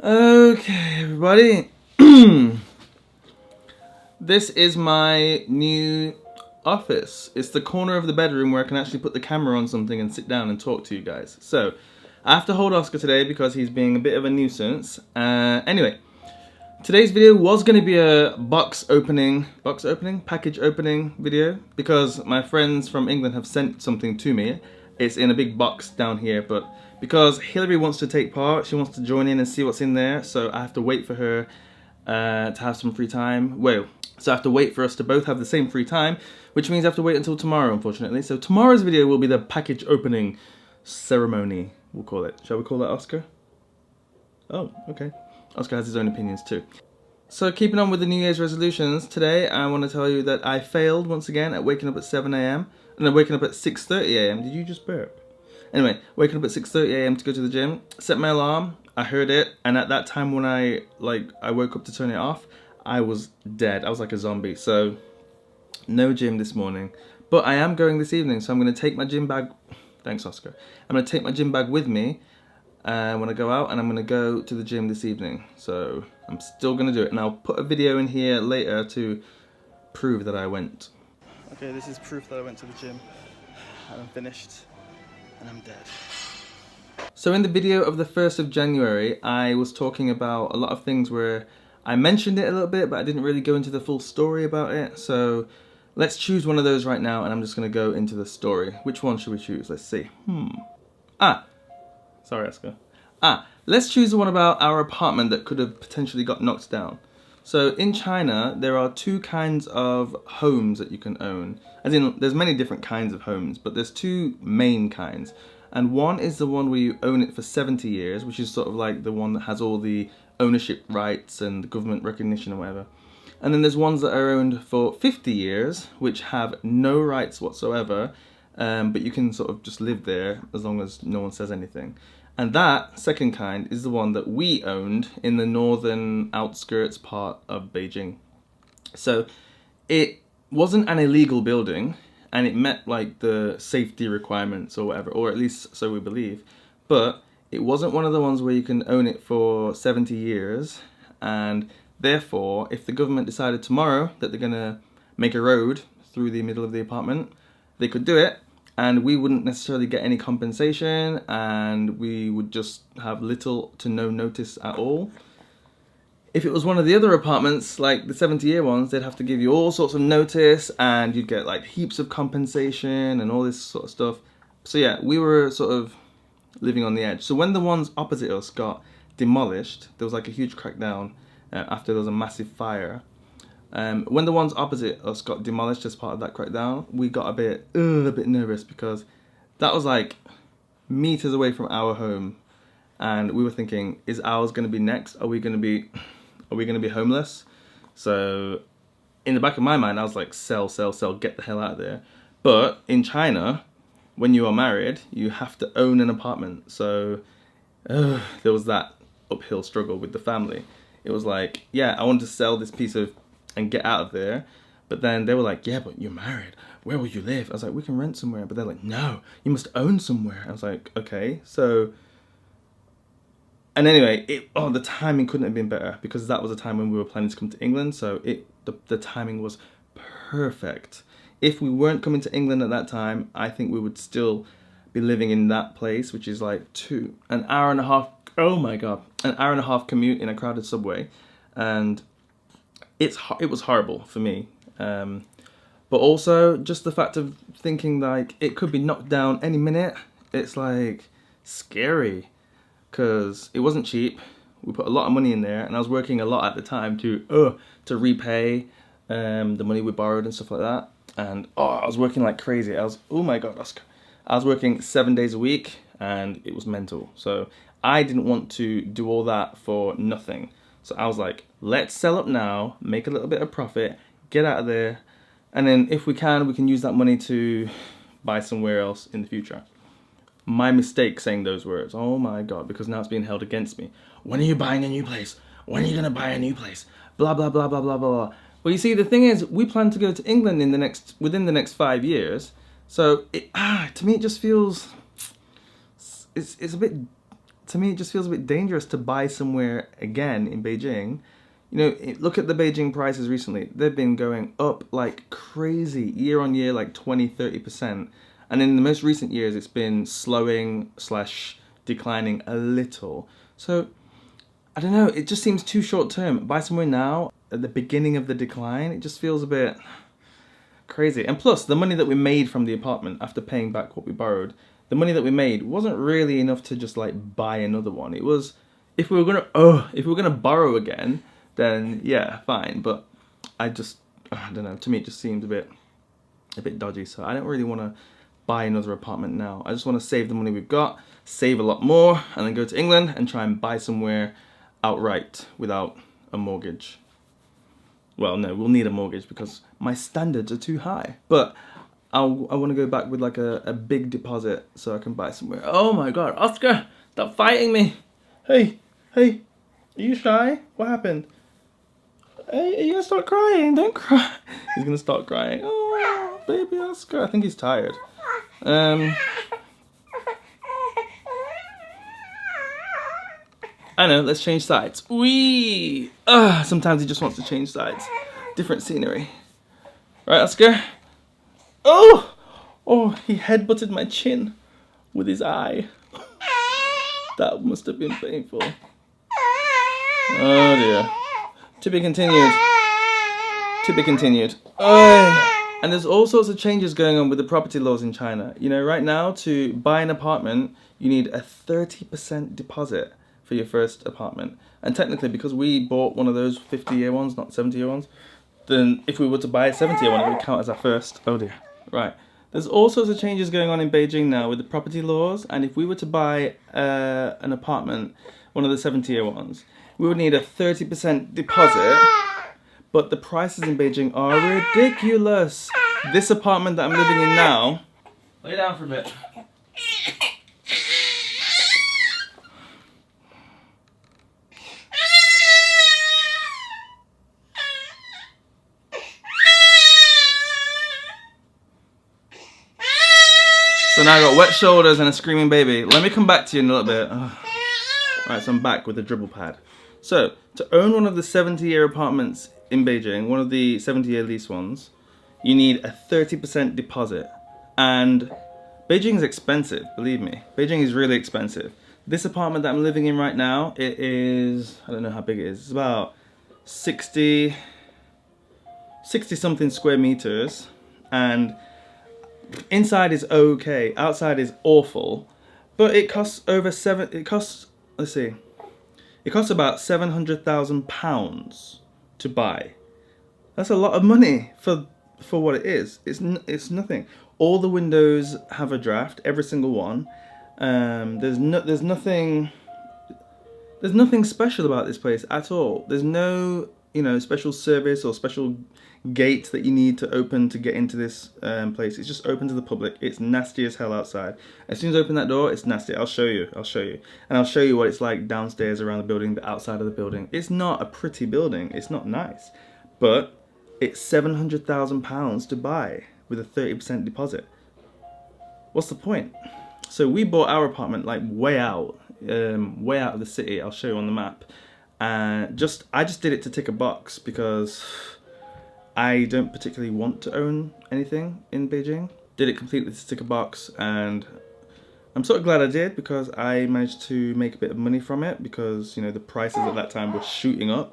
Okay, everybody. This is my new office. It's the corner of the bedroom where I can actually put the camera on something and sit down and talk to you guys. So, I have to hold Oscar today because he's being a bit of a nuisance. Anyway, today's video was going to be a package opening video because my friends from England have sent something to me. It's in a big box down here, but because Hillary wants to take part, she wants to join in and see what's in there, so I have to wait for her to have some free time. So I have to wait for us to both have the same free time, which means I have to wait until tomorrow, unfortunately. So tomorrow's video will be the package opening ceremony, we'll call it. Shall we call that Oscar? Oh, okay. Oscar has his own opinions too. So keeping on with the New Year's resolutions, today I want to tell you that I failed once again at waking up at 7 AM and then waking up at 6:30 AM. Did you just burp? Anyway, waking up at 6:30 AM to go to the gym, set my alarm, I heard it, and at that time when I woke up to turn it off, I was dead. I was like a zombie. So no gym this morning, but I am going this evening, so I'm going to take my gym bag. Thanks, Oscar. I'm going to take my gym bag with me when I go out, and I'm going to go to the gym this evening. So I'm still going to do it, and I'll put a video in here later to prove that I went. Okay, this is proof that I went to the gym, and I'm finished, and I'm dead. So in the video of the 1st of January, I was talking about a lot of things where I mentioned it a little bit, but I didn't really go into the full story about it. So let's choose one of those right now, and I'm just going to go into the story. Which one should we choose? Let's see. Sorry, Oscar. Let's choose the one about our apartment that could have potentially got knocked down. So in China, there are two kinds of homes that you can own. As in, there's many different kinds of homes, but there's two main kinds. And one is the one where you own it for 70 years, which is sort of like the one that has all the ownership rights and the government recognition and whatever. And then there's ones that are owned for 50 years, which have no rights whatsoever, but you can sort of just live there as long as no one says anything. And that second kind is the one that we owned in the northern outskirts part of Beijing. So it wasn't an illegal building, and it met like the safety requirements or whatever, or at least so we believe. But it wasn't one of the ones where you can own it for 70 years, and therefore, if the government decided tomorrow that they're gonna make a road through the middle of the apartment, they could do it, and we wouldn't necessarily get any compensation, and we would just have little to no notice at all. If it was one of the other apartments, like the 70-year ones, they'd have to give you all sorts of notice, and you'd get like heaps of compensation and all this sort of stuff. So yeah, we were sort of living on the edge. So when the ones opposite us got demolished, there was like a huge crackdown after there was a massive fire. When the ones opposite us got demolished as part of that crackdown, we got a bit nervous because that was like meters away from our home, and we were thinking, is ours going to be next? Are we going to be homeless? So in the back of my mind, I was like, sell, get the hell out of there. But in China, when you are married, you have to own an apartment. So there was that uphill struggle with the family. It was like, yeah, I wanted to sell this piece and get out of there. But then they were like, yeah, but you're married. Where will you live? I was like, we can rent somewhere. But they're like, no, you must own somewhere. I was like, okay, so... And anyway, the timing couldn't have been better because that was a time when we were planning to come to England. So the timing was perfect. If we weren't coming to England at that time, I think we would still be living in that place, which is like an hour and a half. Oh my God, an hour and a half commute in a crowded subway, and it was horrible for me. But also just the fact of thinking like it could be knocked down any minute. It's like scary. Because it wasn't cheap. We put a lot of money in there, and I was working a lot at the time to repay the money we borrowed and stuff like that. And I was working like crazy. Oh my God, Oscar. I was working 7 days a week, and it was mental. So I didn't want to do all that for nothing. So I was like, let's sell up now, make a little bit of profit, get out of there, and then if we can use that money to buy somewhere else in the future. My mistake saying those words. Oh my God, because now it's being held against me. When are you buying a new place? When are you going to buy a new place? Blah, blah, blah, blah, blah, blah. Well, you see, the thing is, we plan to go to England within the next 5 years. So, to me, it just feels, it's a bit to me, it just feels a bit dangerous to buy somewhere again in Beijing. You know, look at the Beijing prices recently. They've been going up like crazy year on year, like 20-30%. And in the most recent years, it's been slowing / declining a little. So, I don't know, it just seems too short term. Buy somewhere now, at the beginning of the decline, it just feels a bit crazy. And plus, the money that we made from the apartment after paying back what we borrowed, the money that we made wasn't really enough to just like buy another one. It was, if we were gonna borrow again, then yeah, fine. But I don't know, to me it just seemed a bit dodgy. So I don't really want to buy another apartment now. I just want to save the money we've got, save a lot more, and then go to England and try and buy somewhere outright without a mortgage. Well, no, we'll need a mortgage because my standards are too high. But I want to go back with like a big deposit so I can buy somewhere. Oh my God, Oscar, stop fighting me. Hey, are you shy? What happened? Hey, are you gonna start crying? Don't cry. He's gonna start crying. Oh, baby Oscar. I think he's tired. I know, let's change sides. Wee! Sometimes he just wants to change sides. Different scenery. Right, Oscar? Oh, he headbutted my chin with his eye. That must have been painful. Oh dear. To be continued. And there's all sorts of changes going on with the property laws in China. You know, right now, to buy an apartment, you need a 30% deposit for your first apartment. And technically, because we bought one of those 50-year ones, not 70-year ones, then if we were to buy a 70-year one, it would count as our first. Oh dear. Right. There's all sorts of changes going on in Beijing now with the property laws. And if we were to buy an apartment, one of the 70-year ones, we would need a 30% deposit. But the prices in Beijing are ridiculous. This apartment that I'm living in now... Lay down for a bit. So now I got wet shoulders and a screaming baby. Let me come back to you in a little bit. Right, so I'm back with the dribble pad. So, to own one of the 70-year apartments in Beijing, one of the 70-year lease ones, you need a 30% deposit. And Beijing is expensive, believe me. Beijing is really expensive. This apartment that I'm living in right now, it is, I don't know how big it is. It's about 60 something square meters. And inside is okay, outside is awful. But it costs it costs about £700,000 to buy. That's a lot of money for what it is. It's nothing. All the windows have a draft, every single one. There's nothing special about this place at all. There's no, special service or special gate that you need to open to get into this place. It's just open to the public. It's nasty as hell outside. As soon as I open that door, it's nasty. I'll show you. And I'll show you what it's like downstairs around the building, the outside of the building. It's not a pretty building. It's not nice. But it's £700,000 to buy with a 30% deposit. What's the point? So we bought our apartment like way out of the city. I'll show you on the map. And I just did it to tick a box because I don't particularly want to own anything in Beijing. Did it completely to tick a box, and I'm sort of glad I did because I managed to make a bit of money from it because, the prices at that time were shooting up.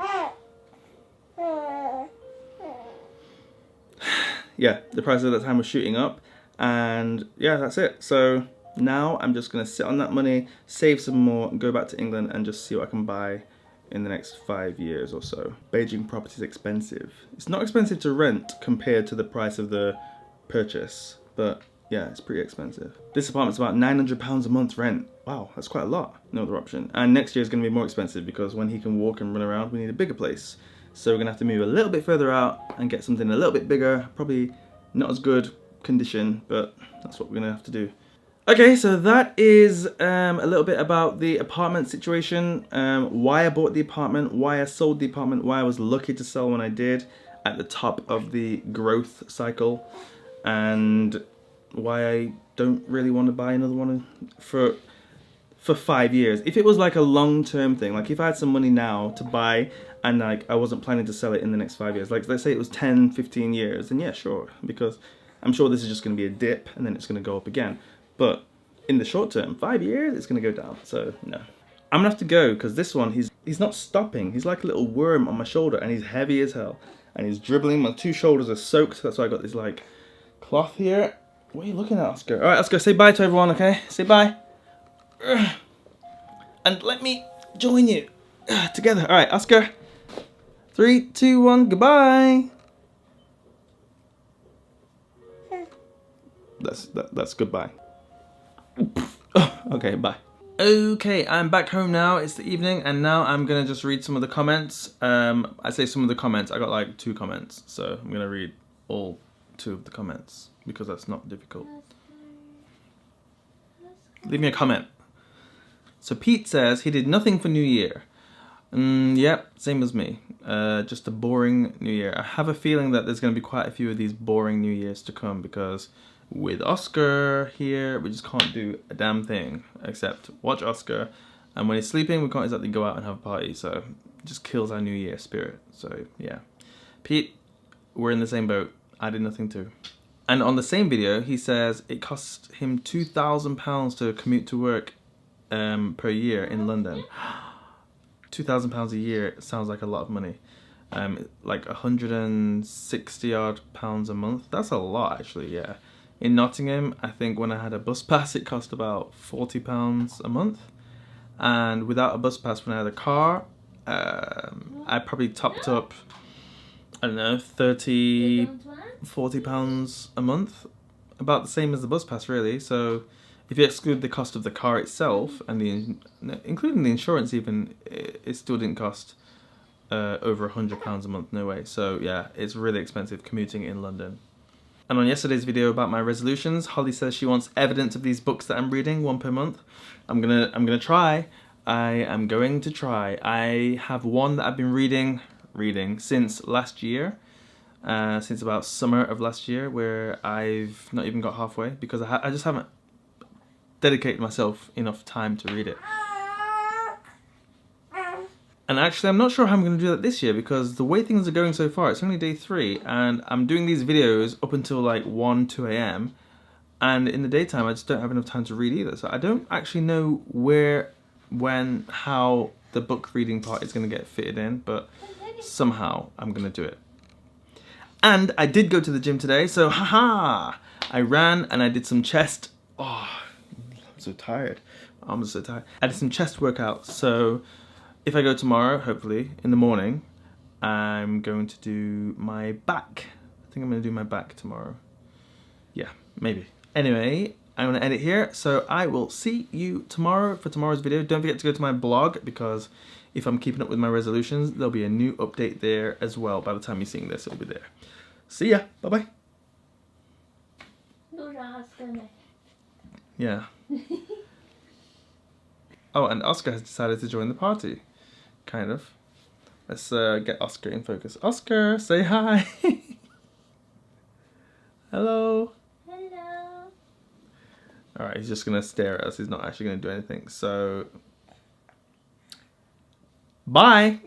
Yeah, the prices at that time were shooting up, and yeah, that's it. So now I'm just gonna sit on that money, save some more, and go back to England and just see what I can buy in the next 5 years or so. Beijing property is expensive. It's not expensive to rent compared to the price of the purchase, but yeah, it's pretty expensive. This apartment's about £900 a month rent. Wow, that's quite a lot. No other option. And next year is gonna be more expensive because when he can walk and run around, we need a bigger place. So we're gonna have to move a little bit further out and get something a little bit bigger, probably not as good condition, but that's what we're gonna have to do. Okay, so that is a little bit about the apartment situation, why I bought the apartment, why I sold the apartment, why I was lucky to sell when I did at the top of the growth cycle, and why I don't really want to buy another one for for 5 years. If it was like a long-term thing, like if I had some money now to buy and like I wasn't planning to sell it in the next 5 years, like let's say it was 10, 15 years, then yeah, sure, because I'm sure this is just going to be a dip and then it's going to go up again. But in the short term, 5 years, it's going to go down. So no. I'm gonna have to go because this one, he's not stopping. He's like a little worm on my shoulder and he's heavy as hell. And he's dribbling. My 2 shoulders are soaked. That's why I got this like cloth here. What are you looking at, Oscar? All right, Oscar, say bye to everyone, okay? Say bye. And let me join you together. All right, Oscar. 3, 2, 1, goodbye. That's goodbye. Okay, bye. Okay, I'm back home now. It's the evening, and now I'm gonna just read some of the comments. I say some of the comments. I got like 2 comments, so I'm gonna read all 2 of the comments because that's not difficult. Leave me a comment. So Pete says he did nothing for New Year. Yep, same as me. Just a boring New Year. I have a feeling that there's gonna be quite a few of these boring New Years to come because with Oscar here, we just can't do a damn thing except watch Oscar. And when he's sleeping, we can't exactly go out and have a party. So it just kills our New Year spirit. So yeah. Pete, we're in the same boat. I did nothing too. And on the same video, he says it cost him £2,000 to commute to work per year in London. £2,000 a year sounds like a lot of money. Like 160 odd pounds a month. That's a lot actually, yeah. In Nottingham, I think when I had a bus pass, it cost about £40 a month. And without a bus pass, when I had a car, I probably topped up, I don't know, £40 a month. About the same as the bus pass, really. So if you exclude the cost of the car itself, and including the insurance even, it still didn't cost over £100 a month, no way. So yeah, it's really expensive commuting in London. And on yesterday's video about my resolutions, Holly says she wants evidence of these books that I'm reading, 1 per month. I'm gonna try. I am going to try. I have one that I've been reading since last year, since about summer of last year, where I've not even got halfway because I just haven't dedicated myself enough time to read it. And actually, I'm not sure how I'm going to do that this year because the way things are going so far, it's only day 3 and I'm doing these videos up until like 1, 2 a.m. And in the daytime, I just don't have enough time to read either. So I don't actually know where, when, how the book reading part is going to get fitted in, but somehow I'm going to do it. And I did go to the gym today, so haha! I ran and I did some chest. Oh, I'm so tired. My arms are so tired. I did some chest workouts, so if I go tomorrow, hopefully, in the morning, I'm going to do my back. I think I'm going to do my back tomorrow. Yeah, maybe. Anyway, I'm going to end it here, so I will see you tomorrow for tomorrow's video. Don't forget to go to my blog, because if I'm keeping up with my resolutions, there'll be a new update there as well. By the time you're seeing this, it'll be there. See ya. Bye-bye. Yeah. Oh, and Oscar has decided to join the party. Kind of. Let's get Oscar in focus. Oscar, say hi. Hello. Hello. Alright, he's just going to stare at us. He's not actually going to do anything. So, bye.